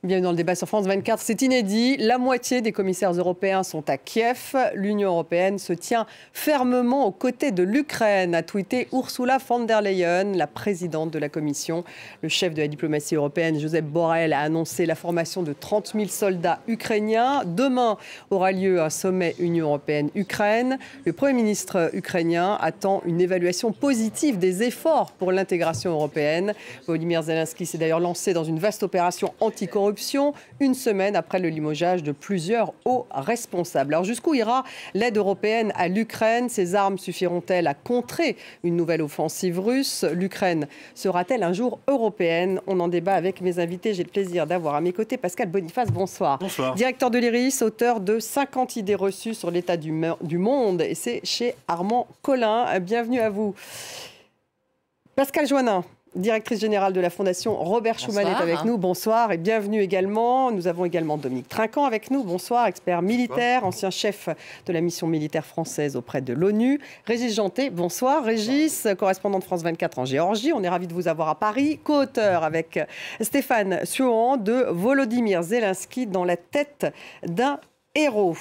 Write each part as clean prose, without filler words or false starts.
Bienvenue dans le débat sur France 24. C'est inédit. La moitié des commissaires européens sont à Kiev. L'Union européenne se tient fermement aux côtés de l'Ukraine, a tweeté Ursula von der Leyen, la présidente de la Commission. Le chef de la diplomatie européenne, Josep Borrell, a annoncé la formation de 30 000 soldats ukrainiens. Demain aura lieu un sommet Union européenne-Ukraine. Le Premier ministre ukrainien attend une évaluation positive des efforts pour l'intégration européenne. Volodymyr Zelensky s'est d'ailleurs lancé dans une vaste opération anticorruption, une semaine après le limogeage de plusieurs hauts responsables. Alors jusqu'où ira l'aide européenne à l'Ukraine? Ces armes suffiront-elles à contrer une nouvelle offensive russe? L'Ukraine sera-t-elle un jour européenne? On en débat avec mes invités. J'ai le plaisir d'avoir à mes côtés Pascal Boniface, bonsoir. Bonsoir. Directeur de l'IRIS, auteur de 50 idées reçues sur l'état du monde, et c'est chez Armand Collin. Bienvenue à vous. Pascal Joannin, directrice générale de la Fondation Robert Schuman est avec nous. Bonsoir et bienvenue également. Nous avons également Dominique Trinquant avec nous. Bonsoir, expert militaire, ancien chef de la mission militaire française auprès de l'ONU. Régis Janté, bonsoir. Régis, correspondant de France 24 en Géorgie. On est ravis de vous avoir à Paris. Co-auteur avec Stéphane Suan de Volodymyr Zelensky dans la tête d'un héros.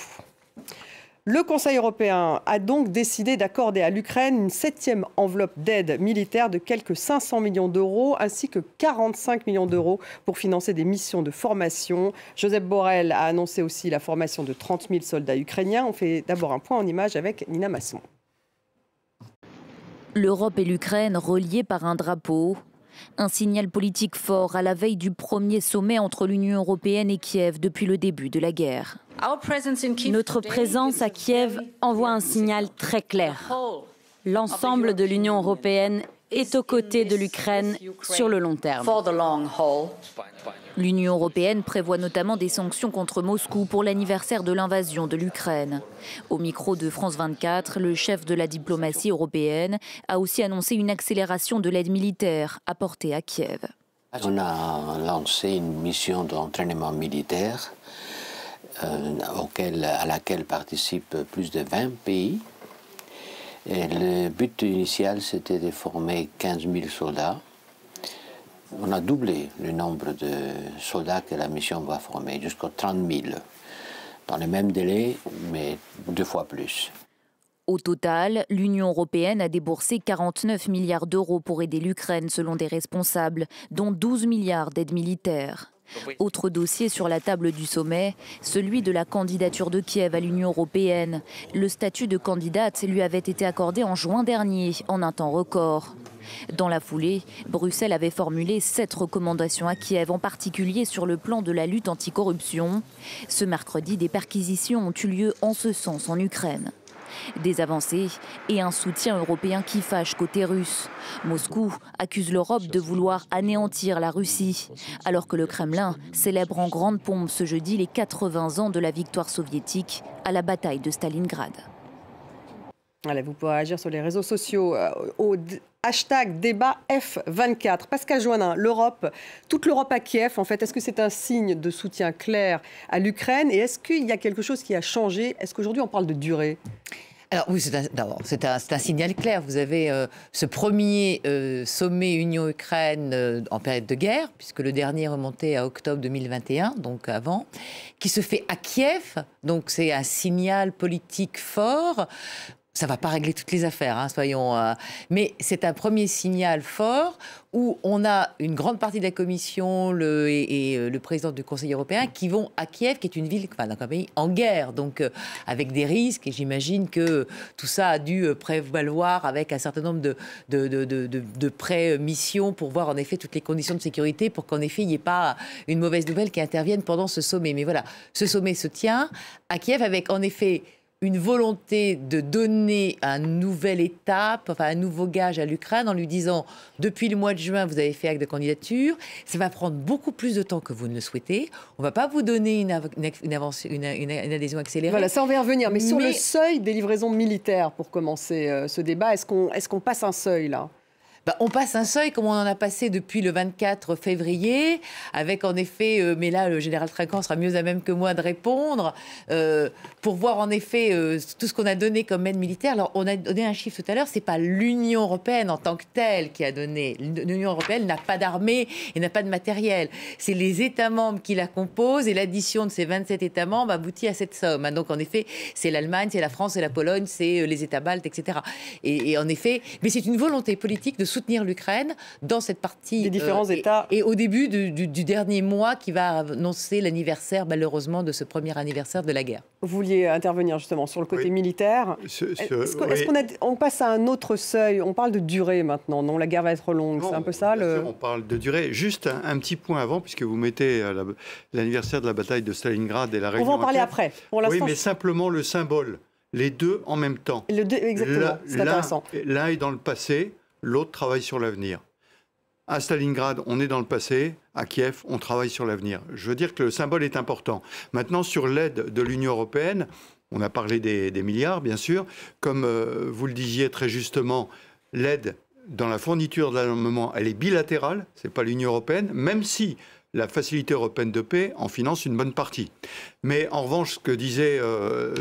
Le Conseil européen a donc décidé d'accorder à l'Ukraine une 7e enveloppe d'aide militaire de quelques 500 millions d'euros ainsi que 45 millions d'euros pour financer des missions de formation. Josep Borrell a annoncé aussi la formation de 30 000 soldats ukrainiens. On fait d'abord un point en image avec Nina Masson. L'Europe et l'Ukraine reliées par un drapeau. Un signal politique fort à la veille du premier sommet entre l'Union européenne et Kiev depuis le début de la guerre. Notre présence à Kiev envoie un signal très clair. L'ensemble de l'Union européenne est aux côtés de l'Ukraine sur le long terme. L'Union européenne prévoit notamment des sanctions contre Moscou pour l'anniversaire de l'invasion de l'Ukraine. Au micro de France 24, le chef de la diplomatie européenne a aussi annoncé une accélération de l'aide militaire apportée à Kiev. On a lancé une mission d'entraînement militaire à laquelle participent plus de 20 pays. Et le but initial, c'était de former 15 000 soldats. On a doublé le nombre de soldats que la mission va former, jusqu'à 30 000, dans le même délai, mais 2 fois plus. Au total, l'Union européenne a déboursé 49 milliards d'euros pour aider l'Ukraine, selon des responsables, dont 12 milliards d'aides militaires. Autre dossier sur la table du sommet, celui de la candidature de Kiev à l'Union européenne. Le statut de candidate lui avait été accordé en juin dernier, en un temps record. Dans la foulée, Bruxelles avait formulé 7 recommandations à Kiev, en particulier sur le plan de la lutte anticorruption. Ce mercredi, des perquisitions ont eu lieu en ce sens en Ukraine. Des avancées et un soutien européen qui fâche côté russe. Moscou accuse l'Europe de vouloir anéantir la Russie, alors que le Kremlin célèbre en grande pompe ce jeudi les 80 ans de la victoire soviétique à la bataille de Stalingrad. Allez, vous pouvez agir sur les réseaux sociaux au hashtag débat F24. Pascal Joannin, toute l'Europe à Kiev, en fait, est-ce que c'est un signe de soutien clair à l'Ukraine? Et est-ce qu'il y a quelque chose qui a changé? Est-ce qu'aujourd'hui on parle de durée? Alors oui, c'est un signal clair. Vous avez ce premier sommet Union-Ukraine en période de guerre, puisque le dernier remontait à octobre 2021, donc avant, qui se fait à Kiev. Donc c'est un signal politique fort. Ça ne va pas régler toutes les affaires, hein, soyons... mais c'est un premier signal fort où on a une grande partie de la Commission et le président du Conseil européen qui vont à Kiev, qui est une ville, un pays en guerre, donc avec des risques. Et j'imagine que tout ça a dû prévaloir avec un certain nombre de pré-missions pour voir en effet toutes les conditions de sécurité pour qu'en effet il n'y ait pas une mauvaise nouvelle qui intervienne pendant ce sommet. Mais voilà, ce sommet se tient à Kiev avec en effet une volonté de donner une nouvelle étape, un nouveau gage à l'Ukraine en lui disant « Depuis le mois de juin, vous avez fait acte de candidature, ça va prendre beaucoup plus de temps que vous ne le souhaitez. On ne va pas vous donner une adhésion accélérée. » Voilà, ça on va y revenir. Mais sur le seuil des livraisons militaires, pour commencer ce débat, est-ce qu'on passe un seuil là ? On passe un seuil comme on en a passé depuis le 24 février, avec en effet, mais là le général Trinquant sera mieux à même que moi de répondre, pour voir en effet tout ce qu'on a donné comme aide militaire. Alors on a donné un chiffre tout à l'heure, c'est pas l'Union européenne en tant que telle qui a donné. L'Union européenne n'a pas d'armée et n'a pas de matériel. C'est les États membres qui la composent et l'addition de ces 27 États membres aboutit à cette somme. Donc en effet, c'est l'Allemagne, c'est la France, c'est la Pologne, c'est les États baltes, etc. Et en effet, mais c'est une volonté politique de soutenir l'Ukraine dans cette partie des différents États. Et au début du dernier mois qui va annoncer l'anniversaire, malheureusement, de ce premier anniversaire de la guerre. Vous vouliez intervenir justement sur le côté militaire. On passe à un autre seuil? On parle de durée maintenant, non? La guerre va être longue, c'est un peu ça On parle de durée. Juste un petit point avant, puisque vous mettez l'anniversaire de la bataille de Stalingrad et la réunion. On va en parler après. Pour oui, mais simplement le symbole. Les deux en même temps. Exactement, c'est intéressant. L'un est dans le passé, l'autre travaille sur l'avenir. À Stalingrad, on est dans le passé. À Kiev, on travaille sur l'avenir. Je veux dire que le symbole est important. Maintenant, sur l'aide de l'Union européenne, on a parlé des milliards, bien sûr. Comme vous le disiez très justement, l'aide dans la fourniture de l'armement, elle est bilatérale. Ce n'est pas l'Union européenne, même si la Facilité européenne de paix en finance une bonne partie. Mais en revanche, ce que disait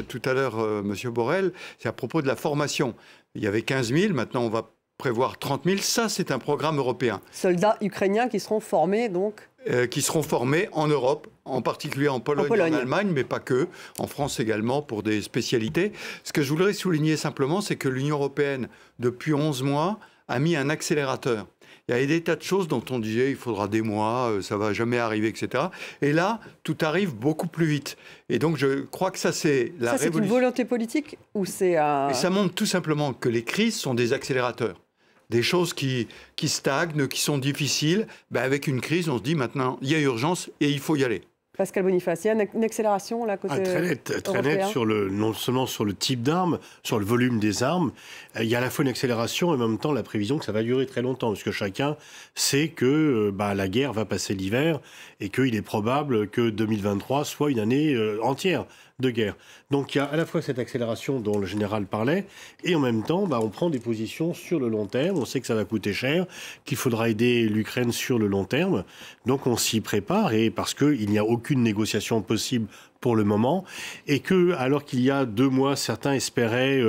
tout à l'heure M. Borrell, c'est à propos de la formation. Il y avait 15 000, maintenant on va prévoir 30 000. Ça, c'est un programme européen. Soldats ukrainiens qui seront formés, donc qui seront formés en Europe, en particulier en Pologne et en Allemagne, mais pas que, en France également, pour des spécialités. Ce que je voudrais souligner simplement, c'est que l'Union européenne, depuis 11 mois, a mis un accélérateur. Il y a des tas de choses dont on disait il faudra des mois, ça va jamais arriver, etc. Et là, tout arrive beaucoup plus vite. Et donc, je crois que ça, c'est la révolution. Ça, c'est une volonté politique ou c'est un... Et ça montre tout simplement que les crises sont des accélérateurs. Des choses qui stagnent, qui sont difficiles. Avec une crise, on se dit maintenant, il y a urgence et il faut y aller. Pascal Boniface, il y a une accélération là côté très net sur non seulement sur le type d'armes, sur le volume des armes. Il y a à la fois une accélération et en même temps la prévision que ça va durer très longtemps, parce que chacun sait que la guerre va passer l'hiver et qu'il est probable que 2023 soit une année entière de guerre. Donc il y a à la fois cette accélération dont le général parlait, et en même temps, on prend des positions sur le long terme. On sait que ça va coûter cher, qu'il faudra aider l'Ukraine sur le long terme. Donc on s'y prépare, et parce qu'il n'y a aucune négociation possible pour le moment, et que, alors qu'il y a 2 mois, certains espéraient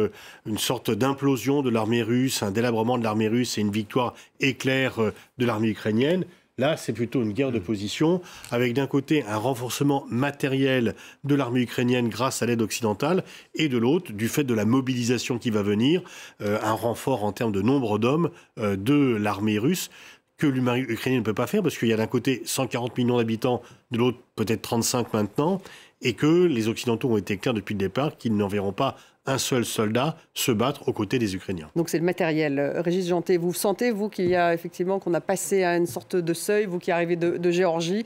une sorte d'implosion de l'armée russe, un délabrement de l'armée russe et une victoire éclair de l'armée ukrainienne. Là, c'est plutôt une guerre de position, avec d'un côté un renforcement matériel de l'armée ukrainienne grâce à l'aide occidentale, et de l'autre, du fait de la mobilisation qui va venir, un renfort en termes de nombre d'hommes de l'armée russe, que l'armée ukrainienne ne peut pas faire, parce qu'il y a d'un côté 140 millions d'habitants, de l'autre peut-être 35 maintenant, et que les Occidentaux ont été clairs depuis le départ qu'ils n'enverront pas un seul soldat se battre aux côtés des Ukrainiens. Donc c'est le matériel. Régis Janté, vous sentez, vous, qu'il y a effectivement, qu'on a passé à une sorte de seuil, vous qui arrivez de Géorgie?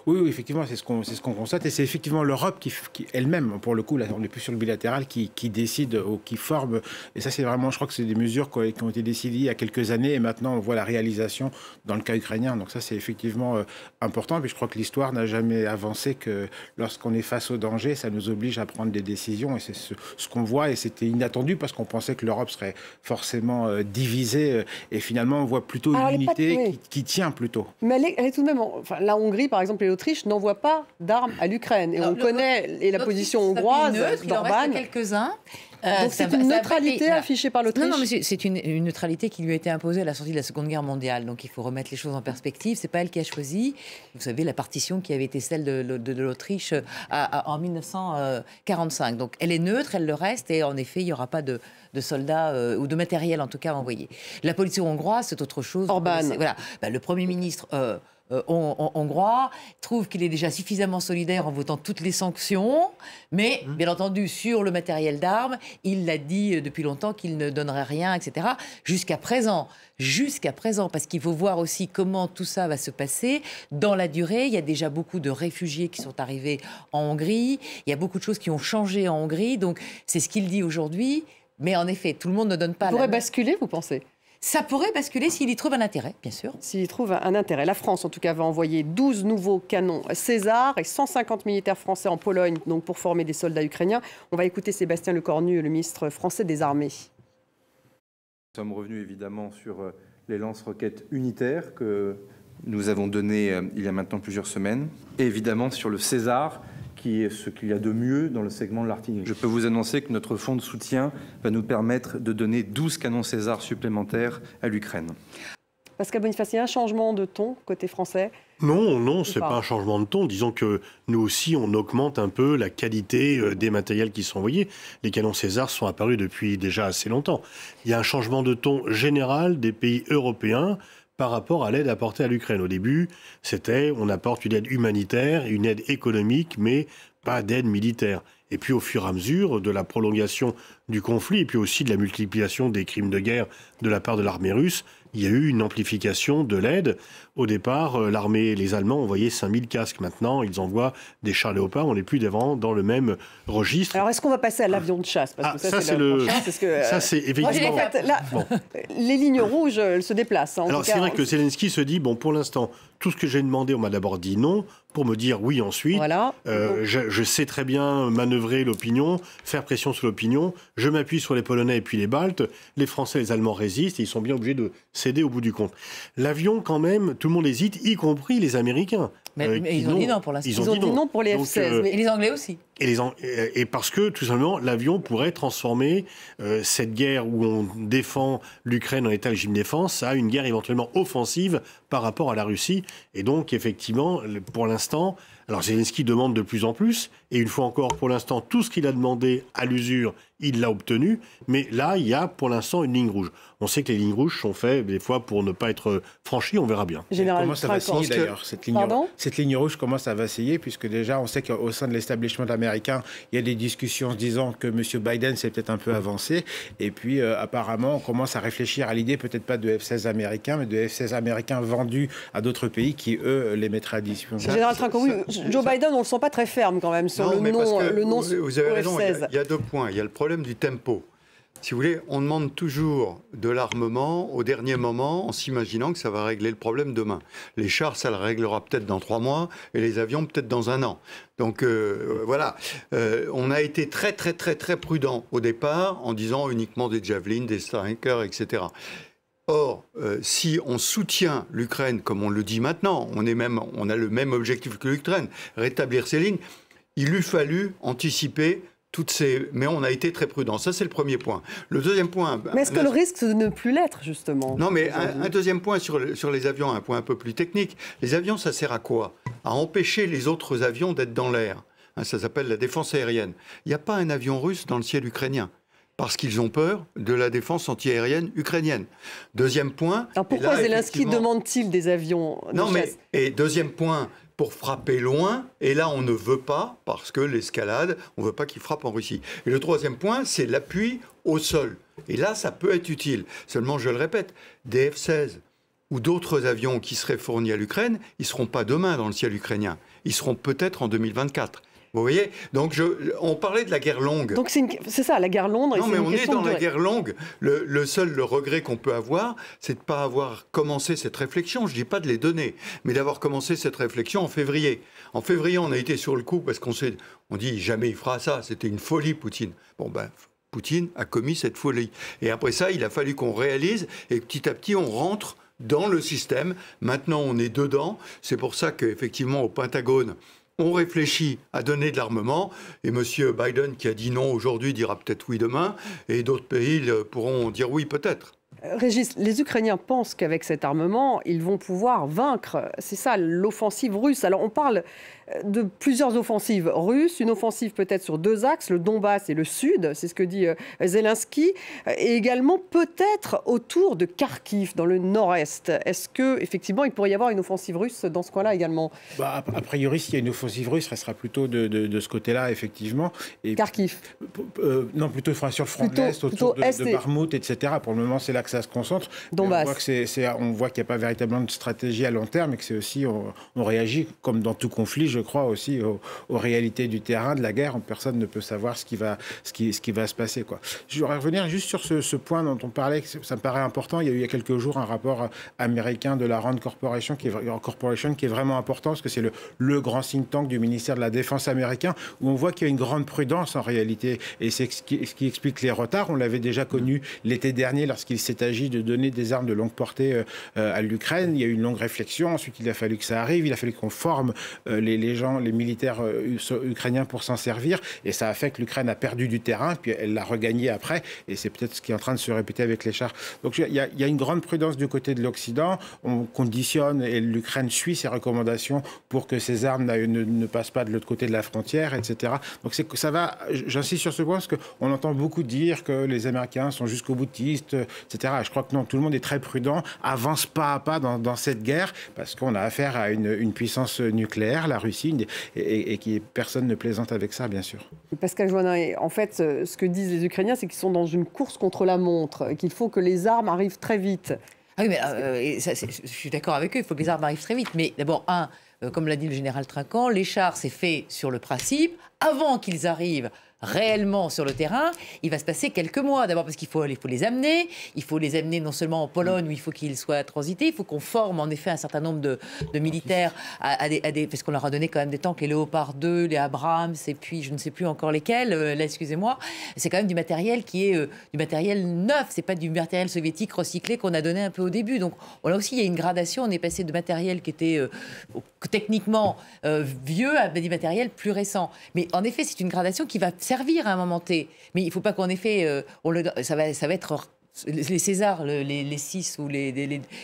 Oui, effectivement, c'est ce qu'on constate. Et c'est effectivement l'Europe qui elle-même, pour le coup, là, on n'est plus sur le bilatéral, qui décide ou qui forme. Et ça, c'est vraiment, je crois que c'est des mesures qui ont été décidées il y a quelques années. Et maintenant, on voit la réalisation dans le cas ukrainien. Donc ça, c'est effectivement important. Puis je crois que l'histoire n'a jamais avancé que lorsqu'on est face au danger, ça nous oblige à prendre des décisions. Et c'est ce qu'on voit. Et c'était inattendu parce qu'on pensait que l'Europe serait forcément divisée. Et finalement, on voit plutôt une unité qui tient plutôt. Mais elle est tout de même... Enfin, la Hongrie, par exemple, et l'Autriche n'envoie pas d'armes à l'Ukraine. Et on connaît la position hongroise d'Orban. Quelques-uns. Donc c'est une neutralité affichée par l'Autriche. Non, mais c'est une neutralité qui lui a été imposée à la sortie de la Seconde Guerre mondiale. Donc il faut remettre les choses en perspective. C'est pas elle qui a choisi. Vous savez, la partition qui avait été celle de l'Autriche en 1945. Donc elle est neutre, elle le reste. Et en effet, il n'y aura pas de soldats ou de matériel en tout cas envoyé. La politique hongroise, c'est autre chose. Orban. Voilà. Le Premier ministre... hongrois trouve qu'il est déjà suffisamment solidaire en votant toutes les sanctions, mais bien entendu sur le matériel d'armes, il l'a dit depuis longtemps qu'il ne donnerait rien, etc. Jusqu'à présent, parce qu'il faut voir aussi comment tout ça va se passer dans la durée. Il y a déjà beaucoup de réfugiés qui sont arrivés en Hongrie, il y a beaucoup de choses qui ont changé en Hongrie, donc c'est ce qu'il dit aujourd'hui, mais en effet, tout le monde ne donne pas... Ça pourrait basculer, vous pensez ? Ça pourrait basculer s'il y trouve un intérêt, bien sûr. S'il y trouve un intérêt. La France, en tout cas, va envoyer 12 nouveaux canons César et 150 militaires français en Pologne, donc pour former des soldats ukrainiens. On va écouter Sébastien Lecornu, le ministre français des Armées. Nous sommes revenus évidemment sur les lance-roquettes unitaires que nous avons donnés il y a maintenant plusieurs semaines, et évidemment sur le César, qui est ce qu'il y a de mieux dans le segment de l'artillerie. Je peux vous annoncer que notre fonds de soutien va nous permettre de donner 12 canons César supplémentaires à l'Ukraine. Pascal Boniface, il y a un changement de ton côté français? Non, ce n'est pas un changement de ton. Disons que nous aussi, on augmente un peu la qualité des matériels qui sont envoyés. Les canons César sont apparus depuis déjà assez longtemps. Il y a un changement de ton général des pays européens par rapport à l'aide apportée à l'Ukraine. Au début, c'était on apporte une aide humanitaire, une aide économique, mais pas d'aide militaire. Et puis au fur et à mesure de la prolongation du conflit, et puis aussi de la multiplication des crimes de guerre de la part de l'armée russe, il y a eu une amplification de l'aide. Au départ, les Allemands envoyaient 5000 casques. Maintenant, ils envoient des chars Léopard. On n'est plus dans le même registre. Alors, est-ce qu'on va passer à l'avion de chasse? Parce que ça, c'est effectivement... Moi, là, les lignes rouges, elles se déplacent. Alors, c'est vrai que Zelensky se dit, pour l'instant, tout ce que j'ai demandé, on m'a d'abord dit non, pour me dire oui ensuite. Voilà. Je sais très bien manœuvrer l'opinion, faire pression sur l'opinion. Je m'appuie sur les Polonais et puis les Baltes. Les Français et les Allemands résistent et ils sont bien obligés de céder au bout du compte. L'avion, quand même, tout le monde hésite, y compris les Américains. Mais ils ont dit non pour l'instant. Ils ont dit non pour les F-16. Et les Anglais aussi. Et parce que, tout simplement, l'avion pourrait transformer cette guerre où on défend l'Ukraine en état légitime défense à une guerre éventuellement offensive par rapport à la Russie. Et donc, effectivement, pour l'instant, alors Zelensky demande de plus en plus, et une fois encore, pour l'instant, tout ce qu'il a demandé à l'usure, il l'a obtenu, mais là, il y a pour l'instant une ligne rouge. On sait que les lignes rouges sont faites des fois pour ne pas être franchies, on verra bien. Comment ça vacille d'ailleurs, cette ligne rouge commence à vaciller, puisque déjà on sait qu'au sein de l'establishment américain, il y a des discussions se disant que M. Biden s'est peut-être un peu avancé, et puis apparemment on commence à réfléchir à l'idée peut-être pas de F-16 américains, mais de F-16 américains vendus à d'autres pays qui, eux, les mettraient à disposition. Général Trinquant, oui, Joe Biden, on ne le sent pas très ferme quand même sur le nom vous avez raison, F-16. il y a 2 points. Il y a le problème du tempo. Si vous voulez, on demande toujours de l'armement au dernier moment en s'imaginant que ça va régler le problème demain. Les chars, ça le réglera peut-être dans 3 mois et les avions peut-être dans 1 an. Donc voilà, on a été très prudent au départ en disant uniquement des Javelin, des Stryker, etc. Or, si on soutient l'Ukraine, comme on le dit maintenant, on a le même objectif que l'Ukraine, rétablir ses lignes, il eût fallu anticiper mais on a été très prudent. Ça, c'est le premier point. Le deuxième point... Mais est-ce que le risque de ne plus l'être, justement? Non, mais un deuxième point sur les avions, un point un peu plus technique. Les avions, ça sert à quoi? À empêcher les autres avions d'être dans l'air. Ça s'appelle la défense aérienne. Il n'y a pas un avion russe dans le ciel ukrainien. Parce qu'ils ont peur de la défense antiaérienne ukrainienne. Deuxième point... Alors pourquoi Zelensky demande-t-il des avions de chasse? Et deuxième point... pour frapper loin, et là on ne veut pas, parce que l'escalade, on ne veut pas qu'il frappe en Russie. Et le troisième point, c'est l'appui au sol. Et là, ça peut être utile. Seulement, je le répète, des F-16 ou d'autres avions qui seraient fournis à l'Ukraine, ils ne seront pas demain dans le ciel ukrainien. Ils seront peut-être en 2024. Vous voyez? Donc, on parlait de la guerre longue. Donc, c'est ça, la guerre longue. Non, mais on est dans la guerre longue. Le regret qu'on peut avoir, c'est de ne pas avoir commencé cette réflexion. Je ne dis pas de les donner, mais d'avoir commencé cette réflexion en février. En février, on a été sur le coup parce qu'on dit jamais il fera ça. C'était une folie, Poutine. Bon, ben, Poutine a commis cette folie. Et après ça, il a fallu qu'on réalise et petit à petit, on rentre dans le système. Maintenant, on est dedans. C'est pour ça qu'effectivement, au Pentagone, on réfléchit à donner de l'armement, et M. Biden, qui a dit non aujourd'hui, dira peut-être oui demain, et d'autres pays pourront dire oui peut-être. Régis, les Ukrainiens pensent qu'avec cet armement, ils vont pouvoir vaincre. C'est ça, l'offensive russe. Alors, on parle de plusieurs offensives russes, une offensive peut-être sur 2 axes, le Donbass et le Sud, c'est ce que dit Zelensky, et également peut-être autour de Kharkiv, dans le nord-est. Est-ce qu'effectivement, il pourrait y avoir une offensive russe dans ce coin-là également? A priori, s'il y a une offensive russe, ça sera plutôt de ce côté-là, effectivement. Et Kharkiv non, plutôt sur le front de l'Est, autour de Bakhmout, etc. Pour le moment, c'est là que ça se concentre. Donbass. On voit qu'il n'y a pas véritablement de stratégie à long terme, et que c'est aussi, on réagit, comme dans tout conflit, je crois, aussi aux réalités du terrain, de la guerre. Personne ne peut savoir ce qui va se passer, quoi. Je voudrais revenir juste sur ce point dont on parlait, que ça me paraît important. Il y a eu il y a quelques jours un rapport américain de la Rand Corporation qui est vraiment important, parce que c'est le grand think tank du ministère de la Défense américain, où on voit qu'il y a une grande prudence en réalité. Et c'est ce qui explique les retards. On l'avait déjà connu l'été dernier lorsqu'il s'est s'est agi de donner des armes de longue portée à l'Ukraine. Il y a eu une longue réflexion. Ensuite, il a fallu que ça arrive. Il a fallu qu'on forme les militaires ukrainiens pour s'en servir. Et ça a fait que l'Ukraine a perdu du terrain, puis elle l'a regagné après. Et c'est peut-être ce qui est en train de se répéter avec les chars. Donc il y a une grande prudence du côté de l'Occident. On conditionne et l'Ukraine suit ces recommandations pour que ces armes ne passent pas de l'autre côté de la frontière, etc. Donc ça va, j'insiste sur ce point parce qu'on entend beaucoup dire que les Américains sont jusqu'au boutistes, etc. Je crois que non, tout le monde est très prudent, avance pas à pas dans cette guerre parce qu'on a affaire à une puissance nucléaire, la Russie, et personne ne plaisante avec ça, bien sûr. Pascal Joannin, en fait, ce que disent les Ukrainiens, c'est qu'ils sont dans une course contre la montre, qu'il faut que les armes arrivent très vite. Ah oui, mais je suis d'accord avec eux, il faut que les armes arrivent très vite. Mais d'abord, comme l'a dit le général Trinquant, les chars, c'est fait sur le principe. Avant qu'ils arrivent réellement sur le terrain, il va se passer quelques mois. D'abord parce qu'il faut les amener. Il faut les amener non seulement en Pologne où il faut qu'ils soient transités, il faut qu'on forme en effet un certain nombre de militaires parce qu'on leur a donné quand même des tanks, les Léopard 2, les Abrams et puis je ne sais plus encore lesquels, là excusez-moi. C'est quand même du matériel qui est du matériel neuf, c'est pas du matériel soviétique recyclé qu'on a donné un peu au début. Donc là aussi il y a une gradation, on est passé de matériel qui était techniquement vieux à des matériels plus récents. Mais en effet c'est une gradation qui va servir à un moment T. Mais il ne faut pas qu'en effet, ça va être les Césars, les 6 ou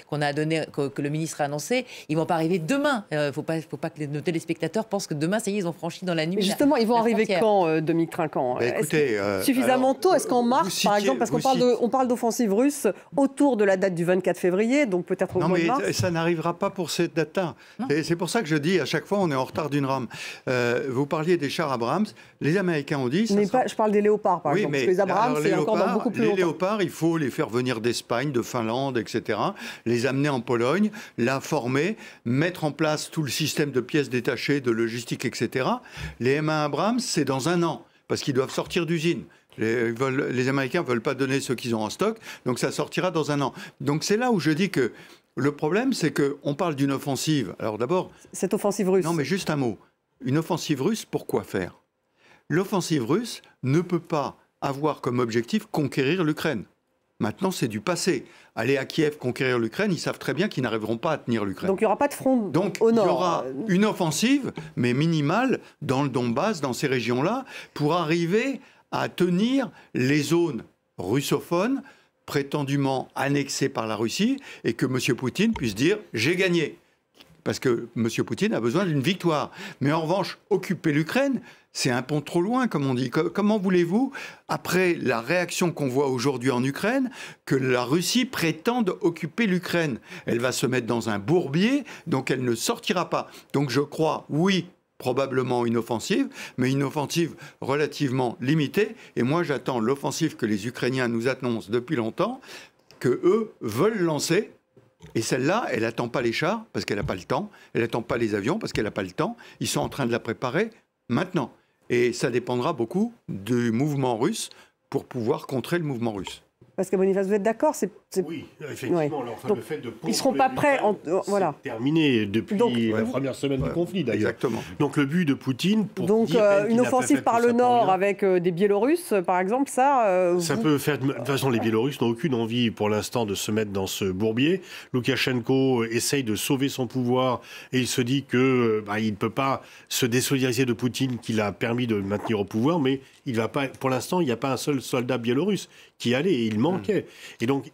qu'on a donné, que le ministre a annoncé, ils ne vont pas arriver demain. Il ne faut pas que nos téléspectateurs pensent que demain, ça y est, ils ont franchi dans la nuit. Mais justement, ils vont arriver quand, Dominique Trinquant? Écoutez, suffisamment tôt? Est-ce qu'en mars, par exemple, parce qu'on parle d'offensive russe autour de la date du 24 février, donc peut-être au mois de mars? Non, mais ça n'arrivera pas pour cette date-là. C'est pour ça que je dis, à chaque fois, on est en retard d'une rame. Vous parliez des chars Abrams. Les Américains ont dit... Je parle des Léopards, par exemple. Parce que les Abrams, c'est encore dans beaucoup plus longtemps. Les Léopards, il faut les faire venir d'Espagne, de Finlande, etc., les amener en Pologne, la former, mettre en place tout le système de pièces détachées, de logistique, etc. Les M1 Abrams, c'est dans 1 an, parce qu'ils doivent sortir d'usine. Les Américains ne veulent pas donner ce qu'ils ont en stock, donc ça sortira dans 1 an. Donc c'est là où je dis que le problème, c'est qu'on parle d'une offensive. Alors d'abord... Cette offensive russe. Non, mais juste un mot. Une offensive russe, pourquoi faire? L'offensive russe ne peut pas avoir comme objectif conquérir l'Ukraine. Maintenant, c'est du passé. Aller à Kiev, conquérir l'Ukraine, ils savent très bien qu'ils n'arriveront pas à tenir l'Ukraine. Donc il n'y aura pas de front Donc, au nord. Il y aura une offensive, mais minimale, dans le Donbass, dans ces régions-là, pour arriver à tenir les zones russophones, prétendument annexées par la Russie, et que M. Poutine puisse dire « j'ai gagné ». Parce que M. Poutine a besoin d'une victoire. Mais en revanche, occuper l'Ukraine, c'est un pont trop loin, comme on dit. Comment voulez-vous, après la réaction qu'on voit aujourd'hui en Ukraine, que la Russie prétende occuper l'Ukraine? Elle va se mettre dans un bourbier, donc elle ne sortira pas. Donc je crois, oui, probablement une offensive, mais une offensive relativement limitée. Et moi, j'attends l'offensive que les Ukrainiens nous annoncent depuis longtemps, que eux veulent lancer. Et celle-là, elle n'attend pas les chars, parce qu'elle n'a pas le temps. Elle n'attend pas les avions, parce qu'elle n'a pas le temps. Ils sont en train de la préparer maintenant. Et ça dépendra beaucoup du mouvement russe pour pouvoir contrer le mouvement russe. Pascal Boniface, vous êtes d'accord? Oui, effectivement. Ouais. Alors, enfin, le fait de ils ne seront pas prêts. Voilà. C'est terminé depuis la première semaine du conflit, d'ailleurs. Exactement. Donc le but de Poutine... Donc une offensive par le nord avec des Biélorusses, par exemple, ça... Ça peut faire... De toute façon, les Biélorusses n'ont aucune envie, pour l'instant, de se mettre dans ce bourbier. Loukachenko essaye de sauver son pouvoir et il se dit qu'il ne peut pas se désolidariser de Poutine qu'il a permis de maintenir au pouvoir, mais il va pas... Pour l'instant, il n'y a pas un seul soldat biélorusse qui y allait, et il manquait. Et donc,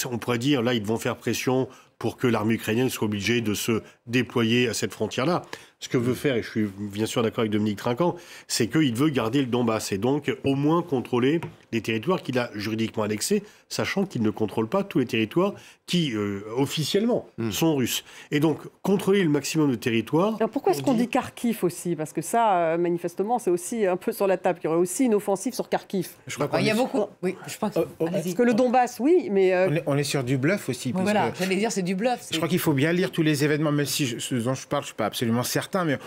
on pourrait dire, là, ils vont faire pression pour que l'armée ukrainienne soit obligée de se déployer à cette frontière-là. Ce que veut faire, et je suis bien sûr d'accord avec Dominique Trinquant, c'est qu'il veut garder le Donbass et donc au moins contrôler les territoires qu'il a juridiquement annexés, sachant qu'il ne contrôle pas tous les territoires qui, officiellement, sont russes. Et donc, contrôler le maximum de territoires... Alors pourquoi est-ce qu'on dit Kharkiv aussi? Parce que ça, manifestement, c'est aussi un peu sur la table. Il y aurait aussi une offensive sur Kharkiv. Je crois il y a beaucoup... Oui, je crois que... Parce que le Donbass, oui, mais... On est sur du bluff aussi. Voilà, j'allais dire, c'est du bluff. Je crois qu'il faut bien lire tous les événements, même si ce dont je parle, je ne suis pas absolument certain certain, mais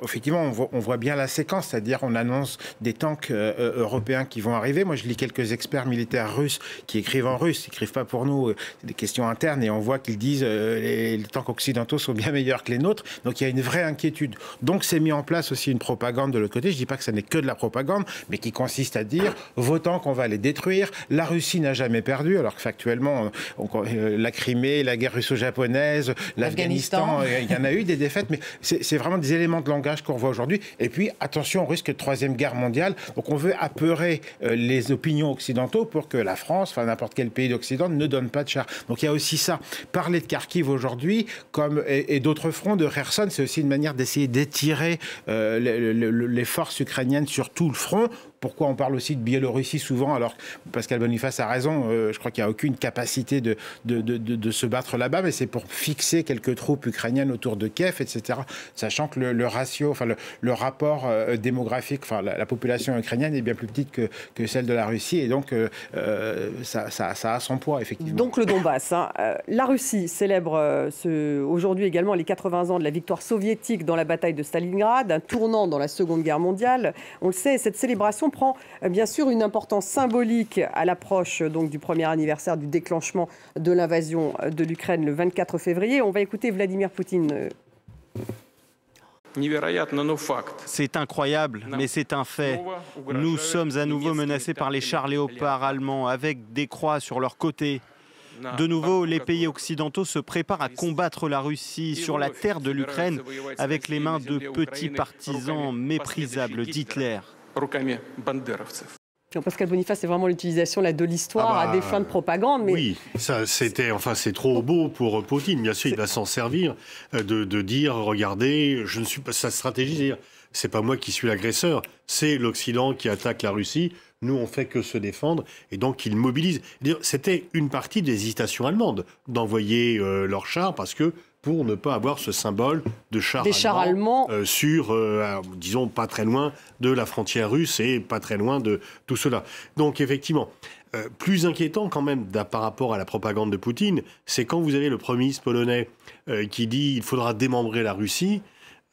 effectivement, on voit bien la séquence, c'est-à-dire on annonce des tanks européens qui vont arriver. Moi, je lis quelques experts militaires russes qui écrivent en russe, ils n'écrivent pas pour nous, c'est des questions internes, et on voit qu'ils disent les tanks occidentaux sont bien meilleurs que les nôtres, donc il y a une vraie inquiétude. Donc c'est mis en place aussi une propagande de l'autre côté, je ne dis pas que ça n'est que de la propagande, mais qui consiste à dire, vos tanks, on va les détruire, la Russie n'a jamais perdu, alors que factuellement, la Crimée, la guerre russo-japonaise, l'Afghanistan, il y en a eu des défaites, mais c'est vraiment des éléments de langage qu'on voit aujourd'hui. Et puis, attention, on risque de troisième guerre mondiale. Donc, on veut apeurer les opinions occidentaux pour que la France, enfin n'importe quel pays d'Occident, ne donne pas de chars. Donc, il y a aussi ça. Parler de Kharkiv aujourd'hui, et d'autres fronts, de Kherson, c'est aussi une manière d'essayer d'étirer les forces ukrainiennes sur tout le front. Pourquoi on parle aussi de Biélorussie souvent, alors Pascal Boniface a raison, je crois qu'il n'y a aucune capacité de se battre là-bas, mais c'est pour fixer quelques troupes ukrainiennes autour de Kiev, etc. Sachant que le ratio, enfin le rapport démographique, enfin la population ukrainienne est bien plus petite que celle de la Russie, et donc ça a son poids, effectivement. Donc le Donbass, hein. La Russie célèbre aujourd'hui également les 80 ans de la victoire soviétique dans la bataille de Stalingrad, un tournant dans la Seconde Guerre mondiale. On le sait, cette célébration prend bien sûr une importance symbolique à l'approche donc du premier anniversaire du déclenchement de l'invasion de l'Ukraine le 24 février. On va écouter Vladimir Poutine. C'est incroyable, mais c'est un fait. Nous sommes à nouveau menacés par les chars léopards allemands avec des croix sur leur côté. De nouveau, les pays occidentaux se préparent à combattre la Russie sur la terre de l'Ukraine avec les mains de petits partisans méprisables d'Hitler. Pascal Boniface, c'est vraiment l'utilisation de l'histoire à des fins de propagande. Mais... Oui, c'est trop beau pour Poutine. Bien sûr, il va s'en servir de dire, regardez, je ne suis pas sa stratégie. C'est pas moi qui suis l'agresseur, c'est l'Occident qui attaque la Russie. Nous, on fait que se défendre, et donc ils mobilisent. C'était une partie des hésitations allemandes d'envoyer leurs chars, parce que pour ne pas avoir ce symbole de chars allemands sur, disons, pas très loin de la frontière russe et pas très loin de tout cela. Donc, effectivement, plus inquiétant quand même par rapport à la propagande de Poutine, c'est quand vous avez le Premier ministre polonais qui dit qu'il faudra démembrer la Russie.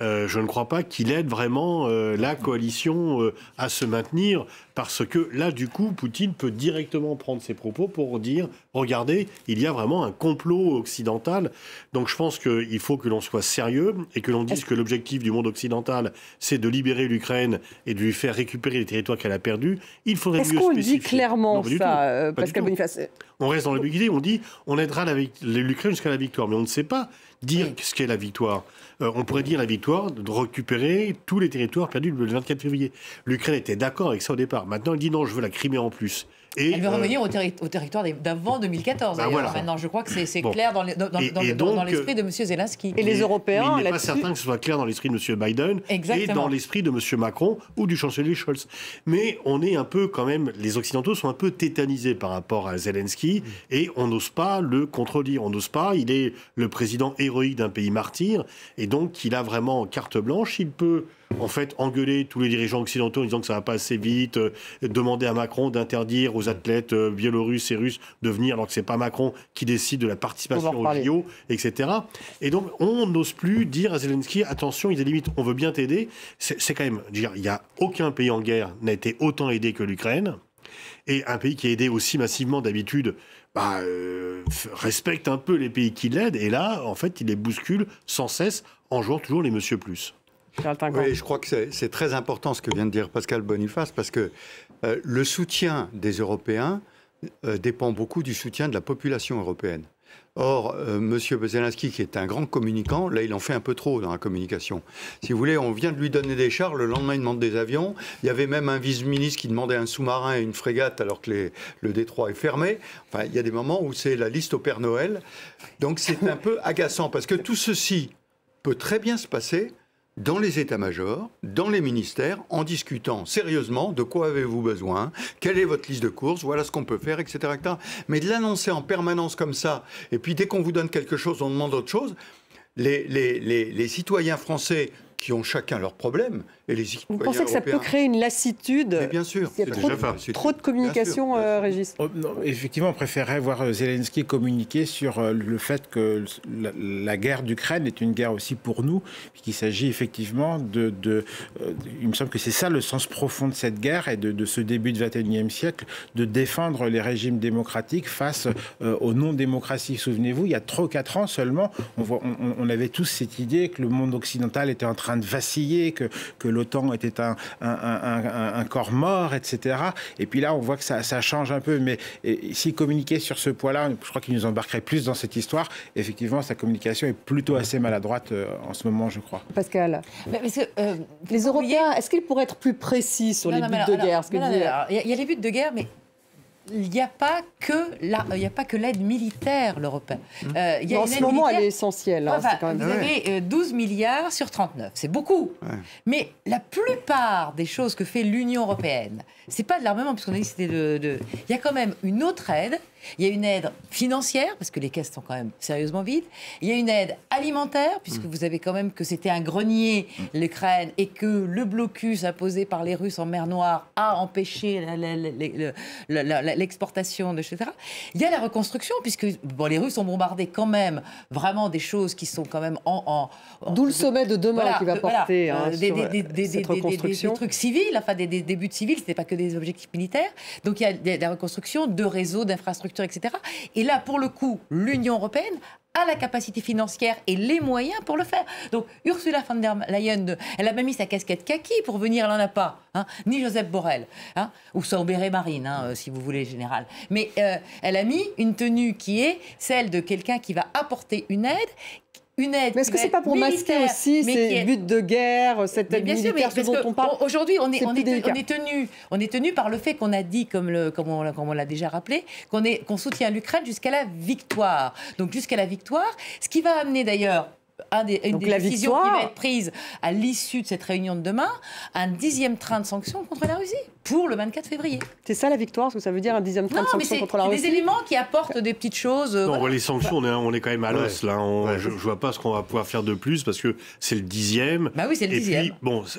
Je ne crois pas qu'il aide vraiment la coalition à se maintenir, parce que là, du coup, Poutine peut directement prendre ses propos pour dire « Regardez, il y a vraiment un complot occidental ». Donc je pense qu'il faut que l'on soit sérieux et que l'on dise que l'objectif du monde occidental, c'est de libérer l'Ukraine et de lui faire récupérer les territoires qu'elle a perdus. Il faudrait mieux spécifier. Est-ce qu'on dit clairement ça, Pascal Boniface? On reste dans l'ambiguïté, on dit on aidera l'Ukraine jusqu'à la victoire, mais on ne sait pas dire ce qu'est la victoire. On pourrait dire la victoire de récupérer tous les territoires perdus le 24 février. L'Ukraine était d'accord avec ça au départ. Maintenant, elle dit non, je veux la Crimée en plus. Et elle veut revenir au territoire d'avant 2014. Voilà. Maintenant, je crois que c'est clair dans l'esprit de M. Zelensky. Et les Européens, mais il n'est pas certain que ce soit clair dans l'esprit de M. Biden et dans l'esprit de M. Macron ou du chancelier Scholz. Mais on est un peu quand même, les Occidentaux sont un peu tétanisés par rapport à Zelensky et on n'ose pas le contredire. On n'ose pas. Il est le président héroïque d'un pays martyr et donc il a vraiment carte blanche. Il peut en fait engueuler tous les dirigeants occidentaux en disant que ça va pas assez vite, demander à Macron d'interdire aux athlètes biélorusses et russes de venir alors que c'est pas Macron qui décide de la participation au JO, etc. Et donc on n'ose plus dire à Zelensky attention, il y a des limites, on veut bien t'aider. C'est quand même, il n'y a aucun pays en guerre n'a été autant aidé que l'Ukraine, et un pays qui est aidé aussi massivement d'habitude respecte un peu les pays qui l'aident, et là en fait il les bouscule sans cesse en jouant toujours les Monsieur Plus. Oui, je crois que c'est très important ce que vient de dire Pascal Boniface, parce que le soutien des Européens dépend beaucoup du soutien de la population européenne. Or, M. Zelensky, qui est un grand communicant, là, il en fait un peu trop dans la communication. Si vous voulez, on vient de lui donner des chars, le lendemain, il demande des avions. Il y avait même un vice-ministre qui demandait un sous-marin et une frégate alors que le détroit est fermé. Enfin, il y a des moments où c'est la liste au Père Noël. Donc, c'est un peu agaçant, parce que tout ceci peut très bien se passer dans les états-majors, dans les ministères, en discutant sérieusement de quoi avez-vous besoin, quelle est votre liste de courses, voilà ce qu'on peut faire, etc., etc. Mais de l'annoncer en permanence comme ça, et puis dès qu'on vous donne quelque chose, on demande autre chose, les citoyens français qui ont chacun leurs problèmes. Et les Vous pensez que ça peut créer une lassitude? Mais bien sûr. Il y a trop de communication, Régis. Non, effectivement, on préférerait voir Zelensky communiquer sur le fait que la guerre d'Ukraine est une guerre aussi pour nous, qu'il s'agit effectivement il me semble que c'est ça le sens profond de cette guerre et de ce début du XXIe siècle, de défendre les régimes démocratiques face aux non-démocraties. Souvenez-vous, il y a 3 ou 4 ans seulement, on avait tous cette idée que le monde occidental était en train de vaciller, que l'OTAN était un corps mort, etc. Et puis là, on voit que ça change un peu. Mais s'il communiquait sur ce point-là, je crois qu'il nous embarquerait plus dans cette histoire. Effectivement, sa communication est plutôt assez maladroite en ce moment, je crois. Pascal, les Européens, est-ce qu'ils pourraient être plus précis sur les buts de guerre? Il y a les buts de guerre, mais il n'y a pas que l'aide militaire, l'Europe. En ce moment, elle est essentielle. Vous avez 12 milliards sur 39. C'est beaucoup. Ouais. Mais la plupart des choses que fait l'Union européenne, c'est pas de l'armement, puisqu'on a dit que c'était Il y a quand même une autre aide. Il y a une aide financière, parce que les caisses sont quand même sérieusement vides. Il y a une aide alimentaire, puisque vous avez quand même que c'était un grenier, l'Ukraine, et que le blocus imposé par les Russes en mer Noire a empêché l'exportation, etc. Il y a la reconstruction, puisque les Russes ont bombardé quand même vraiment des choses qui sont quand même D'où le sommet de demain qui va porter cette reconstruction. Des trucs civils, enfin des buts civils, ce n'était pas que des objectifs militaires. Donc il y a la reconstruction de réseaux, d'infrastructures, etc. Et là, pour le coup, l'Union européenne a la capacité financière et les moyens pour le faire. Donc Ursula von der Leyen, elle a même mis sa casquette kaki pour venir, elle n'en a pas, ni Joseph Borrell, ou son béret marine, si vous voulez, général. Mais elle a mis une tenue qui est celle de quelqu'un qui va apporter une aide. Mais est-ce que c'est pas pour masquer aussi ces buts de guerre, cette aide militaire dont on parle? Aujourd'hui, on est tenu par le fait qu'on a dit, comme on l'a déjà rappelé, qu'on soutient l'Ukraine jusqu'à la victoire. Donc jusqu'à la victoire, ce qui va amener d'ailleurs une des décisions qui va être prise à l'issue de cette réunion de demain, un 10e train de sanctions contre la Russie pour le 24 février. C'est ça la victoire, ce que ça veut dire, un 10e train de sanctions contre la Russie? C'est des éléments qui apportent des petites choses. Non, les sanctions, on est quand même à l'os là. Je vois pas ce qu'on va pouvoir faire de plus parce que c'est le 10e. Bah oui, c'est le 10e. Et puis,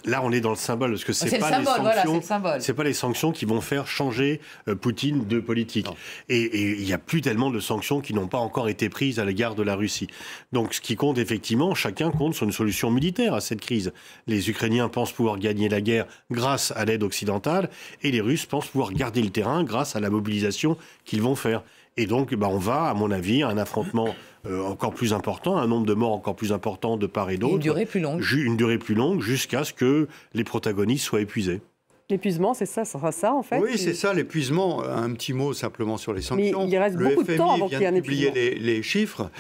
là, on est dans le symbole parce que c'est pas les sanctions. C'est pas les sanctions qui vont faire changer Poutine de politique. Et il y a plus tellement de sanctions qui n'ont pas encore été prises à l'égard de la Russie. Donc, ce qui compte effectivement, chacun compte sur une solution militaire à cette crise. Les Ukrainiens pensent pouvoir gagner la guerre grâce à l'aide occidentale et les Russes pensent pouvoir garder le terrain grâce à la mobilisation qu'ils vont faire. Et donc, on va, à mon avis, à un affrontement encore plus important, un nombre de morts encore plus important de part et d'autre. Une durée plus longue. Une durée plus longue jusqu'à ce que les protagonistes soient épuisés. L'épuisement, c'est ça, ça sera ça en fait? Oui, c'est ça, l'épuisement. Un petit mot simplement sur les sanctions. Mais il reste beaucoup de temps avant qu'il y ait un épuisement. Le FMI vient de publier les chiffres.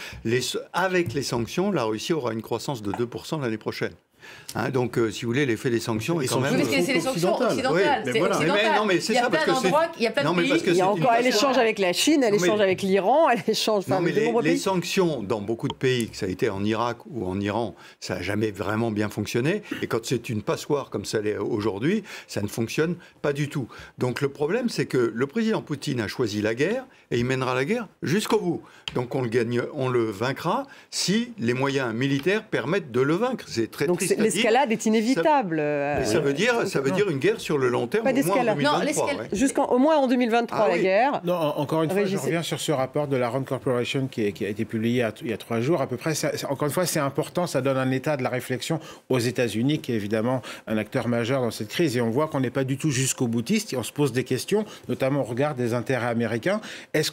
Avec les sanctions, la Russie aura une croissance de 2% l'année prochaine. Donc, si vous voulez, l'effet des sanctions est quand même... Oui, parce que c'est les sanctions occidentales. Oui, mais c'est ça, parce que c'est... Il y a plein de pays. Il y a encore, elle échange avec la Chine, elle échange avec l'Iran, elle échange avec de nombreux pays. Les sanctions, dans beaucoup de pays, que ça a été en Irak ou en Iran, ça n'a jamais vraiment bien fonctionné. Et quand c'est une passoire comme ça l'est aujourd'hui, ça ne fonctionne pas du tout. Donc, le problème, c'est que le président Poutine a choisi la guerre et il mènera la guerre jusqu'au bout. Donc, on le vaincra si les moyens militaires permettent de le vaincre. C'est très triste. Donc, l'escalade est inévitable. Ça veut dire une guerre sur le long terme, pas au moins en 2023. Au moins en 2023, la guerre. Non, encore une fois, je reviens sur ce rapport de la Rand Corporation qui a été publié il y a 3 jours à peu près. Encore une fois, c'est important, ça donne un état de la réflexion aux États-Unis, qui est évidemment un acteur majeur dans cette crise. Et on voit qu'on n'est pas du tout jusqu'au boutiste. On se pose des questions, notamment au regard des intérêts américains. Est-ce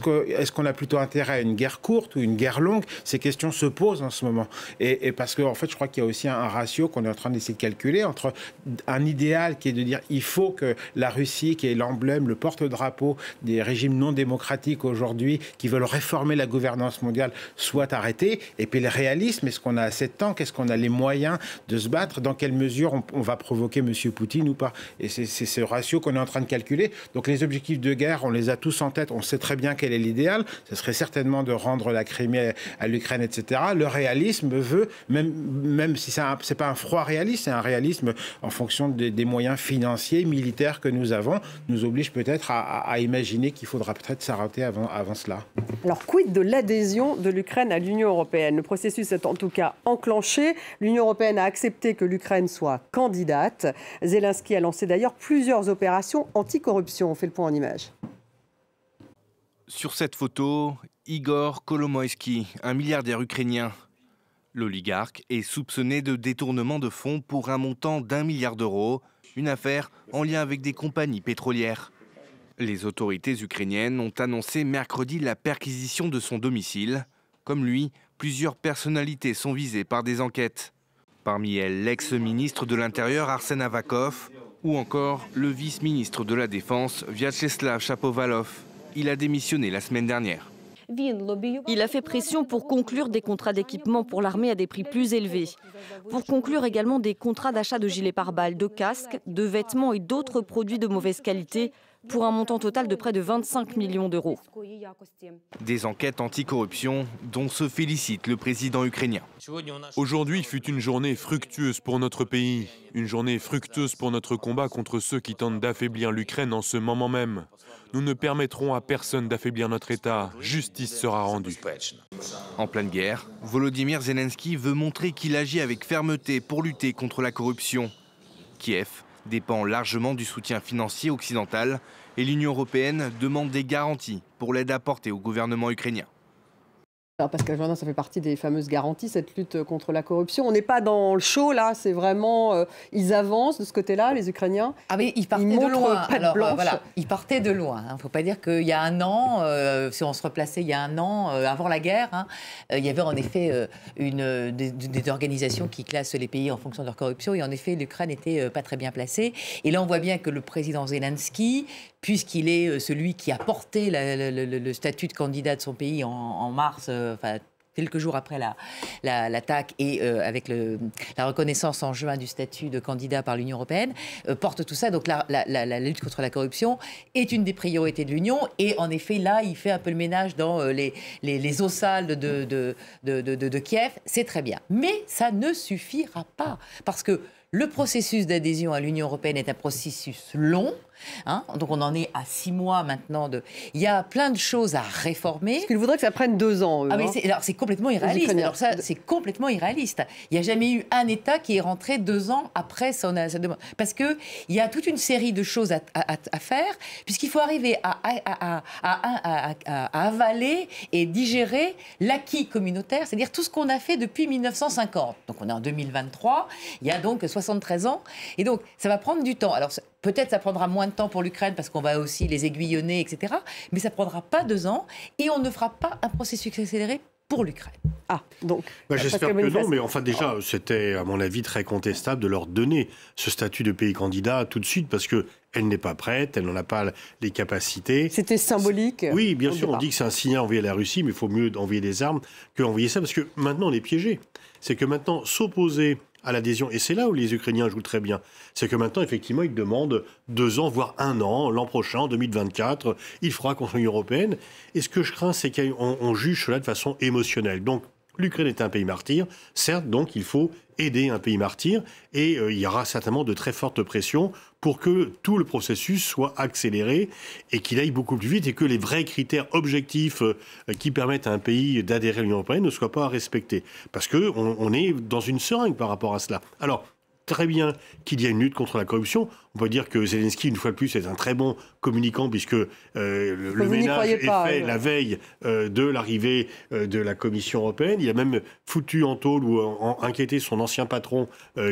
qu'on a plutôt intérêt à une guerre courte ou une guerre longue? Ces questions se posent en ce moment. Et parce qu'en fait, je crois qu'il y a aussi un ratio qu'on est en train d'essayer de calculer entre un idéal qui est de dire il faut que la Russie, qui est l'emblème, le porte-drapeau des régimes non démocratiques aujourd'hui, qui veulent réformer la gouvernance mondiale, soit arrêtée. Et puis le réalisme, est-ce qu'on a assez de temps? Qu'est-ce qu'on a les moyens de se battre? Dans quelle mesure on va provoquer M. Poutine ou pas? Et c'est ce ratio qu'on est en train de calculer. Donc les objectifs de guerre, on les a tous en tête. On sait très bien quel est l'idéal. Ce serait certainement de rendre la Crimée à l'Ukraine, etc. Le réalisme veut, même si c'est pas un froid réaliste, c'est un réalisme en fonction des moyens financiers, militaires que nous avons, nous oblige peut-être à imaginer qu'il faudra peut-être s'arrêter avant cela. Alors, quid de l'adhésion de l'Ukraine à l'Union européenne? Le processus est en tout cas enclenché. L'Union européenne a accepté que l'Ukraine soit candidate. Zelensky a lancé d'ailleurs plusieurs opérations anticorruption. On fait le point en images. Sur cette photo, Igor Kolomoïski, un milliardaire ukrainien. L'oligarque est soupçonné de détournement de fonds pour un montant d'1 milliard d'euros, une affaire en lien avec des compagnies pétrolières. Les autorités ukrainiennes ont annoncé mercredi la perquisition de son domicile. Comme lui, plusieurs personnalités sont visées par des enquêtes. Parmi elles, l'ex-ministre de l'Intérieur Arsène Avakov ou encore le vice-ministre de la Défense Vyacheslav Shapovalov. Il a démissionné la semaine dernière. Il a fait pression pour conclure des contrats d'équipement pour l'armée à des prix plus élevés. Pour conclure également des contrats d'achat de gilets pare-balles, de casques, de vêtements et d'autres produits de mauvaise qualité pour un montant total de près de 25 millions d'euros. Des enquêtes anticorruption dont se félicite le président ukrainien. Aujourd'hui fut une journée fructueuse pour notre pays, une journée fructueuse pour notre combat contre ceux qui tentent d'affaiblir l'Ukraine en ce moment même. Nous ne permettrons à personne d'affaiblir notre État. Justice sera rendue. En pleine guerre, Volodymyr Zelensky veut montrer qu'il agit avec fermeté pour lutter contre la corruption. Kiev dépend largement du soutien financier occidental et l'Union européenne demande des garanties pour l'aide apportée au gouvernement ukrainien. Alors Pascal Joannin, ça fait partie des fameuses garanties, cette lutte contre la corruption. On n'est pas dans le show, là, c'est vraiment... ils avancent de ce côté-là, les Ukrainiens. Ah mais ils partaient de loin. Alors, voilà, ils partaient de loin. Il ne faut pas dire qu'il y a un an, si on se replaçait il y a un an, avant la guerre, il y avait en effet des organisations qui classent les pays en fonction de leur corruption. Et en effet, l'Ukraine n'était pas très bien placée. Et là, on voit bien que le président Zelensky, puisqu'il est celui qui a porté le statut de candidat de son pays en mars, quelques jours après l'attaque et avec la reconnaissance en juin du statut de candidat par l'Union européenne, porte tout ça. Donc la lutte contre la corruption est une des priorités de l'Union. Et en effet, là, il fait un peu le ménage dans les eaux sales de Kiev. C'est très bien. Mais ça ne suffira pas. Parce que le processus d'adhésion à l'Union européenne est un processus long. Donc on en est à 6 mois maintenant. Il y a plein de choses à réformer. Parce qu'ils voudraient que ça prenne 2 ans. Eux, alors c'est complètement irréaliste. Alors ça, c'est complètement irréaliste. Il n'y a jamais eu un État qui est rentré 2 ans après sa demande. Parce qu'il y a toute une série de choses à faire, puisqu'il faut arriver à avaler et digérer l'acquis communautaire, c'est-à-dire tout ce qu'on a fait depuis 1950. Donc on est en 2023, il y a donc 73 ans. Et donc ça va prendre du temps. Alors peut-être ça prendra moins de temps pour l'Ukraine parce qu'on va aussi les aiguillonner, etc. Mais ça ne prendra pas 2 ans et on ne fera pas un processus accéléré pour l'Ukraine. Donc... j'espère que non, mais enfin déjà, c'était à mon avis très contestable de leur donner ce statut de pays candidat tout de suite parce qu'elle n'est pas prête, elle n'en a pas les capacités. C'était symbolique. Oui, bien sûr, on dit que c'est un signal envoyé à la Russie, mais il faut mieux envoyer des armes qu'envoyer ça parce que maintenant on est piégé. C'est que maintenant, s'opposer à l'adhésion, et c'est là où les Ukrainiens jouent très bien, c'est que maintenant, effectivement, ils demandent 2 ans, voire 1 an, l'an prochain, en 2024, il faudra contre l'Union européenne. Et ce que je crains, c'est qu'on juge cela de façon émotionnelle. Donc, l'Ukraine est un pays martyr, certes, donc il faut aider un pays martyr, et il y aura certainement de très fortes pressions pour que tout le processus soit accéléré et qu'il aille beaucoup plus vite et que les vrais critères objectifs qui permettent à un pays d'adhérer à l'Union européenne ne soient pas respectés. Parce qu'on est dans une seringue par rapport à cela. Alors, très bien qu'il y ait une lutte contre la corruption. On peut dire que Zelensky, une fois de plus, est un très bon communicant puisque le ménage est fait la veille de l'arrivée de la Commission européenne. Il a même foutu en tôle ou inquiété son ancien patron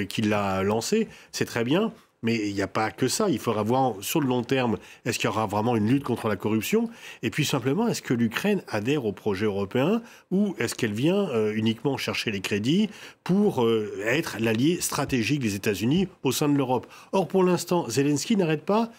qui l'a lancé. C'est très bien. Mais il n'y a pas que ça. Il faudra voir sur le long terme, est-ce qu'il y aura vraiment une lutte contre la corruption? Et puis simplement, est-ce que l'Ukraine adhère au projet européen ou est-ce qu'elle vient uniquement chercher les crédits pour être l'allié stratégique des États-Unis au sein de l'Europe? Or, pour l'instant, Zelensky n'arrête pas,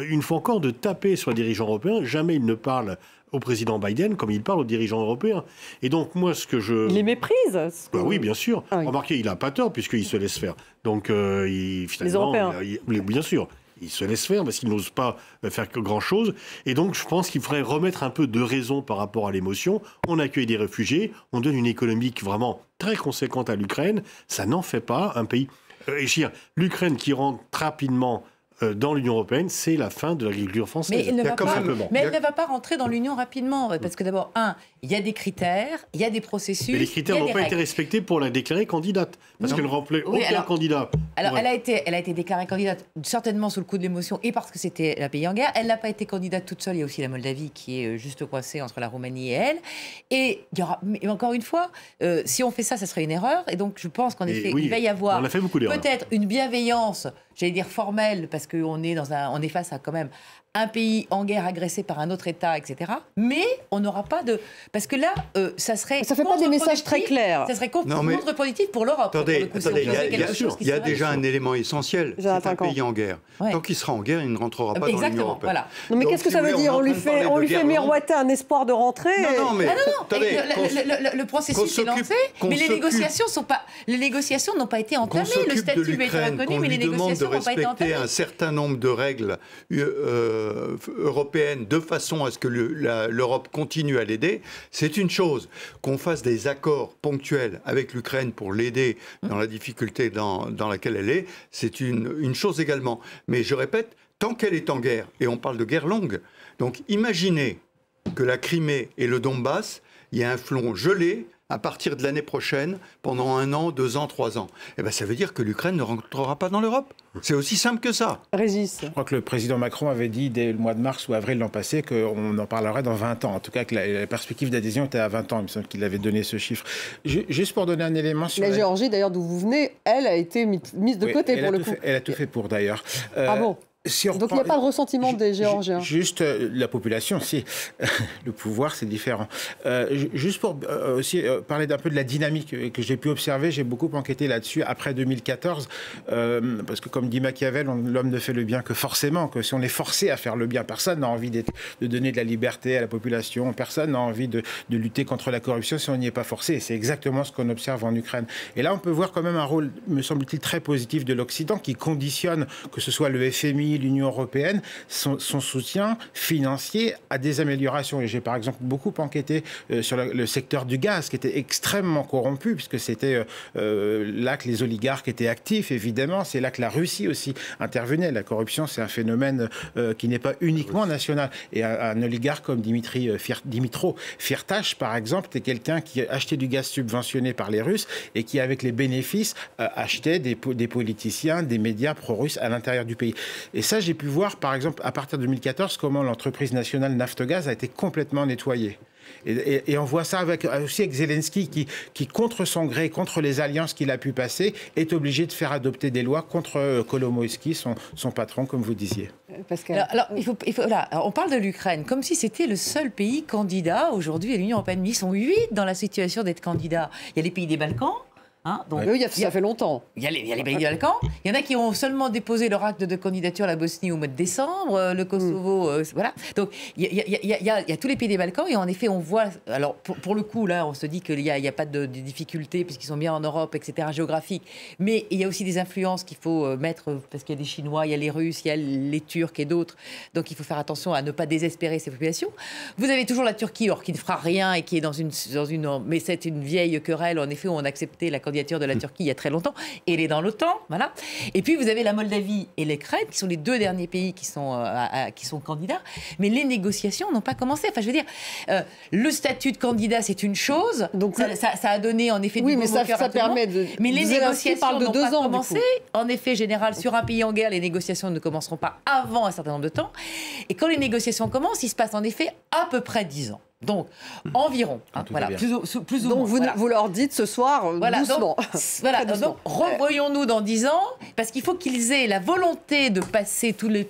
une fois encore, de taper sur les dirigeants européens. Jamais il ne parle au président Biden comme il parle aux dirigeants européens. Et donc, moi, ce que je... Il les méprise. Oui, bien sûr. Ah oui. Remarquez, il n'a pas tort puisqu'il se laisse faire. Donc, finalement, les Européens. Bien sûr. ils se laissent faire parce qu'ils n'osent pas faire grand-chose. Et donc, je pense qu'il faudrait remettre un peu de raison par rapport à l'émotion. On accueille des réfugiés, on donne une économie vraiment très conséquente à l'Ukraine. Ça n'en fait pas un pays... l'Ukraine qui rentre rapidement dans l'Union européenne, c'est la fin de l'agriculture française. Mais elle ne va pas rentrer dans l'Union rapidement, parce que d'abord, il y a des critères, il y a des processus. Mais les critères n'ont pas été respectés pour la déclarer candidate, parce qu'elle ne remplit aucun candidat. Alors, elle a été déclarée candidate, certainement sous le coup de l'émotion, et parce que c'était un pays en guerre. Elle n'a pas été candidate toute seule. Il y a aussi la Moldavie qui est juste coincée entre la Roumanie et elle. Et il y aura, mais encore une fois, si on fait ça, ça serait une erreur. Et donc, je pense qu'en effet, il va y avoir peut-être une bienveillance, j'allais dire formelle, parce qu'on est face à quand même un pays en guerre agressé par un autre État, etc. Mais on n'aura pas de... Parce que là, ça serait... Ça ne fait pas des messages très clairs. Ça serait contre-productif pour l'Europe. Attendez, il y a déjà un élément essentiel. C'est un pays en guerre. Tant qu'il sera en guerre, il ne rentrera pas dans l'Union européenne. Voilà. Non, mais qu'est-ce que ça veut dire? On lui fait miroiter un espoir de rentrer. Non, mais attendez, le processus est lancé, mais les négociations n'ont pas été entamées. Le statut est reconnu, mais les négociations n'ont pas été entamées. Un certain nombre de règles européenne de façon à ce que l'Europe continue à l'aider, c'est une chose. Qu'on fasse des accords ponctuels avec l'Ukraine pour l'aider dans la difficulté dans laquelle elle est, c'est une chose également. Mais je répète, tant qu'elle est en guerre, et on parle de guerre longue, donc imaginez que la Crimée et le Donbass, il y a un front gelé à partir de l'année prochaine, pendant 1 an, 2 ans, 3 ans. Eh bien, ça veut dire que l'Ukraine ne rentrera pas dans l'Europe. C'est aussi simple que ça. Régis. Je crois que le président Macron avait dit dès le mois de mars ou avril l'an passé qu'on en parlerait dans 20 ans. En tout cas, que la perspective d'adhésion était à 20 ans. Il me semble qu'il avait donné ce chiffre. Juste pour donner un élément sur... La Géorgie, d'ailleurs, d'où vous venez, elle a été mise de côté pour le coup. Elle a tout fait pour, d'ailleurs. Ah bon? Donc il n'y a pas de ressentiment des Géorgiens. Juste la population, si. Le pouvoir, c'est différent. Juste pour aussi parler d'un peu de la dynamique que j'ai pu observer, j'ai beaucoup enquêté là-dessus après 2014, parce que comme dit Machiavel, l'homme ne fait le bien que forcément, que si on est forcé à faire le bien, personne n'a envie de donner de la liberté à la population, personne n'a envie de lutter contre la corruption si on n'y est pas forcé. C'est exactement ce qu'on observe en Ukraine. Et là, on peut voir quand même un rôle, me semble-t-il, très positif de l'Occident qui conditionne, que ce soit le FMI, l'Union européenne, son soutien financier à des améliorations. Et j'ai par exemple beaucoup enquêté sur le secteur du gaz, qui était extrêmement corrompu, puisque c'était là que les oligarques étaient actifs, évidemment. C'est là que la Russie aussi intervenait. La corruption, c'est un phénomène qui n'est pas uniquement national. Et un oligarque comme Dimitro Firtash, par exemple, était quelqu'un qui achetait du gaz subventionné par les Russes et qui, avec les bénéfices, achetait des politiciens, des médias pro-russes à l'intérieur du pays. Et ça, j'ai pu voir, par exemple, à partir de 2014, comment l'entreprise nationale Naftogaz a été complètement nettoyée. Et on voit ça aussi avec Zelensky qui, contre son gré, contre les alliances qu'il a pu passer, est obligé de faire adopter des lois contre Kolomoïski, son patron, comme vous disiez. Pascal. Alors, on parle de l'Ukraine comme si c'était le seul pays candidat aujourd'hui à l'Union européenne. Ils sont 8 dans la situation d'être candidats. Il y a les pays des Balkans. Donc, ça fait longtemps. Il y a les pays du Balkans. Il y en a qui ont seulement déposé leur acte de candidature à la Bosnie au mois de décembre, le Kosovo, voilà. Donc il y a tous les pays des Balkans et en effet on voit. Alors pour le coup là, on se dit qu'il n'y a pas de difficultés puisqu'ils sont bien en Europe, etc. géographiques. Mais il y a aussi des influences qu'il faut mettre parce qu'il y a des Chinois, il y a les Russes, il y a les Turcs et d'autres. Donc il faut faire attention à ne pas désespérer ces populations. Vous avez toujours la Turquie, qui ne fera rien et qui est dans une mais c'est une vieille querelle. En effet, où on a accepté la candidature de la Turquie il y a très longtemps, et elle est dans l'OTAN, voilà. Et puis vous avez la Moldavie et l'Ukraine, qui sont les 2 derniers pays qui sont candidats, mais les négociations n'ont pas commencé. Enfin, je veux dire, le statut de candidat, c'est une chose, donc ça a donné en effet du mais ça permet de... Mais les négociations n'ont pas commencé. En effet, général, sur un pays en guerre, les négociations ne commenceront pas avant un certain nombre de temps. Et quand les négociations commencent, il se passe en effet à peu près 10 ans. Donc, environ, voilà, plus ou donc moins. Vous leur dites ce soir, doucement. Donc, revoyons-nous dans 10 ans, parce qu'il faut qu'ils aient la volonté de passer toutes les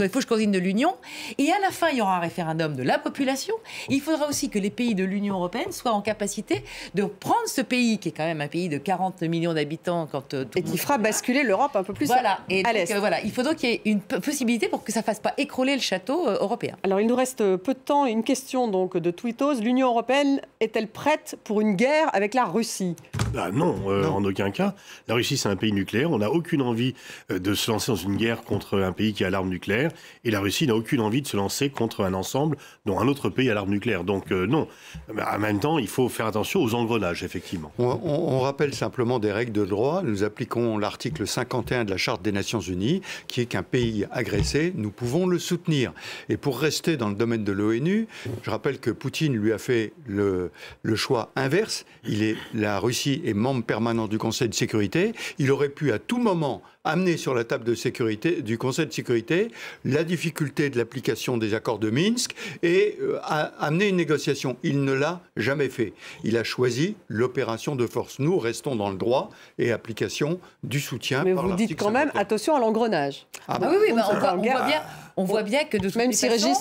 fauches cousines de l'Union, et à la fin, il y aura un référendum de la population. Il faudra aussi que les pays de l'Union européenne soient en capacité de prendre ce pays, qui est quand même un pays de 40 millions d'habitants, et qui fera basculer l'Europe un peu plus à l'est. Voilà, il faut donc qu'il y ait une possibilité pour que ça ne fasse pas écrouler le château européen. Alors, il nous reste peu de temps. Une question donc de Twittos. L'Union européenne est-elle prête pour une guerre avec la Russie ? Non, en aucun cas. La Russie, c'est un pays nucléaire. On n'a aucune envie de se lancer dans une guerre contre un pays qui a l'arme nucléaire. Et la Russie n'a aucune envie de se lancer contre un ensemble dont un autre pays a l'arme nucléaire. Donc non. En même temps, il faut faire attention aux engrenages, effectivement. On rappelle simplement des règles de droit. Nous appliquons l'article 51 de la Charte des Nations Unies, qui est qu'un pays agressé, nous pouvons le soutenir. Et pour rester dans le domaine de l'ONU, je rappelle que Poutine lui a fait le choix inverse. La Russie est membre permanent du Conseil de sécurité. Il aurait pu à tout moment amener sur la table de sécurité du Conseil de sécurité la difficulté de l'application des accords de Minsk et amener une négociation. Il ne l'a jamais fait. Il a choisi l'opération de force. Nous restons dans le droit et application du soutien. Mais vous dites quand même attention à l'engrenage. Oui, on voit bien que de toute même si Régis...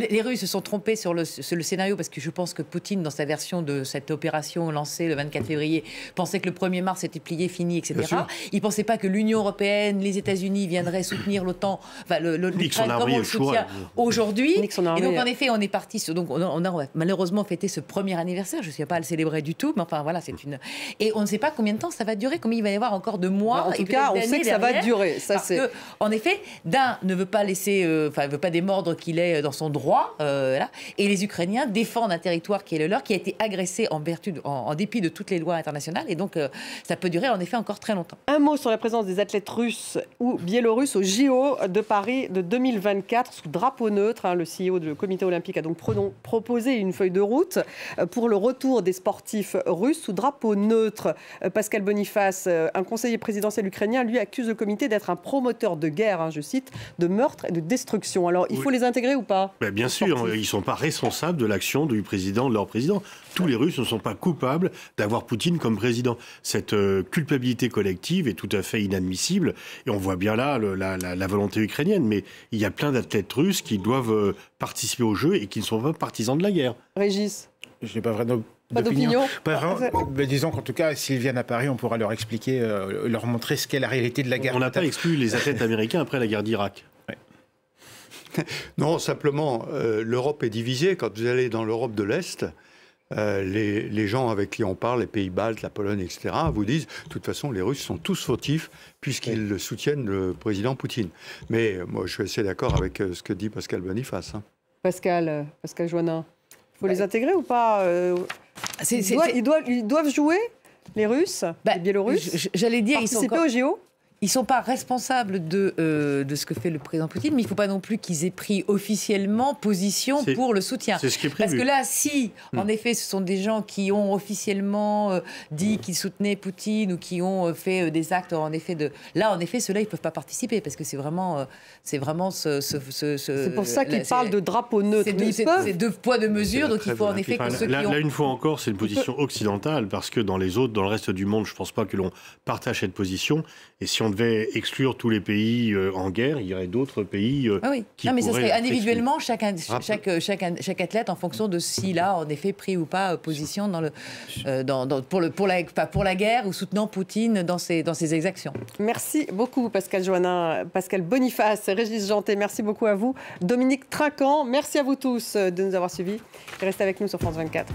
les Russes se sont trompés sur le scénario parce que je pense que Poutine, dans sa version de cette opération lancée le 24 février, pensait que le 1er mars était plié, fini, etc. Il ne pensait pas que l'Union européenne, les États-Unis viendraient soutenir l'OTAN, l'Ukraine comme on le soutient aujourd'hui. Et donc, en effet, on est parti sur... Donc, on a malheureusement fêté ce premier anniversaire. Je ne suis pas à le célébrer du tout, mais enfin, voilà, c'est une... Et on ne sait pas combien de temps ça va durer, combien il va y avoir encore de mois. En tout cas, on sait que ça va durer. Parce que, en effet, d'un ne veut pas laisser... veut pas démordre qu'il est dans son droit, et les Ukrainiens défendent un territoire qui est le leur, qui a été agressé en dépit de toutes les lois internationales, et donc ça peut durer en effet encore très longtemps. Un mot sur la présence des athlètes russes ou biélorusses au JO de Paris de 2024 sous drapeau neutre. Le CEO du Comité olympique a donc proposé une feuille de route pour le retour des sportifs russes sous drapeau neutre. Pascal Boniface, un conseiller présidentiel ukrainien, lui accuse le comité d'être un promoteur de guerre, je cite, de meurtre et de destruction. Alors, il faut les intégrer ou pas? Bien sûr, ils ne sont pas responsables de l'action de leur président. Tous les Russes ne sont pas coupables d'avoir Poutine comme président. Cette culpabilité collective est tout à fait inadmissible. Et on voit bien là la volonté ukrainienne. Mais il y a plein d'athlètes russes qui doivent participer au jeu et qui ne sont pas partisans de la guerre. Régis? Je n'ai pas vraiment Pas d'opinion. Mais disons qu'en tout cas, s'ils viennent à Paris, on pourra leur expliquer, leur montrer ce qu'est la réalité de la guerre. On n'a pas exclu les athlètes américains après la guerre d'Irak. Non, simplement, l'Europe est divisée. Quand vous allez dans l'Europe de l'Est, les gens avec qui on parle, les pays baltes, la Pologne, etc., vous disent, de toute façon, les Russes sont tous fautifs puisqu'ils soutiennent le président Poutine. Mais moi, je suis assez d'accord avec ce que dit Pascal Boniface. Pascal Joannin, il faut les intégrer ou pas? Ils doivent jouer, les Russes, les Biélorusses, j'allais dire, participer au JO? Ils ne sont pas responsables de ce que fait le président Poutine, mais il ne faut pas non plus qu'ils aient pris officiellement position pour le soutien. C'est ce qui est prévu. Parce que là, si, en effet, ce sont des gens qui ont officiellement dit qu'ils soutenaient Poutine ou qui ont fait des actes, en effet, là, en effet, ceux-là, ils ne peuvent pas participer, parce que c'est vraiment c'est pour ça qu'ils parlent de drapeau neutre. C'est deux poids, deux mesures, donc il faut en effet que ceux qui ont... Là, une fois encore, c'est une position occidentale, parce que dans le reste du monde, je ne pense pas que l'on partage cette position. Et si on devait exclure tous les pays en guerre, il y aurait d'autres pays qui non, mais ça serait individuellement chaque athlète en fonction de s'il a en effet pris ou pas position pour la guerre ou soutenant Poutine dans ses exactions. Merci beaucoup Pascal Joannin, Pascal Boniface, Régis Janté, merci beaucoup à vous. Dominique Trinquant, merci à vous tous de nous avoir suivis. Restez avec nous sur France 24.